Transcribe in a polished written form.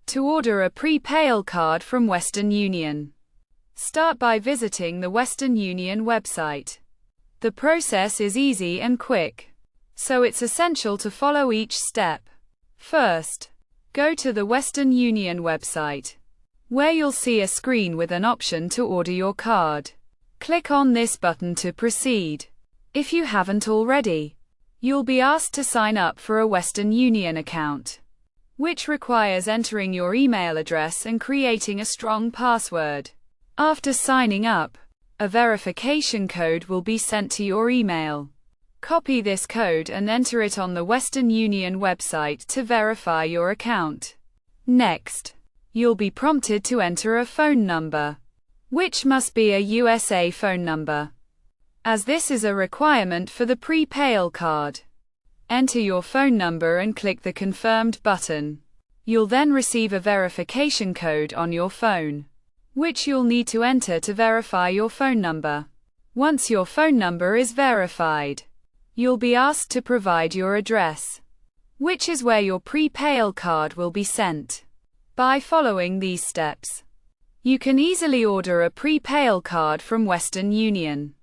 To order a Prepaid card from Western Union, start by visiting the Western Union website. The process is easy and quick, so it's essential to follow each step. First, go to the Western Union website, where you'll see a screen with an option to order your card. Click on this button to proceed. If you haven't already, you'll be asked to sign up for a Western Union account, which requires entering your email address and creating a strong password. After signing up, a verification code will be sent to your email. Copy this code and enter it on the Western Union website to verify your account. Next, you'll be prompted to enter a phone number, which must be a USA phone number, as this is a requirement for the Prepaid card. Enter your phone number and click the Confirmed button. You'll then receive a verification code on your phone, which you'll need to enter to verify your phone number. Once your phone number is verified, you'll be asked to provide your address, which is where your Prepaid card will be sent. By following these steps, you can easily order a Prepaid card from Western Union.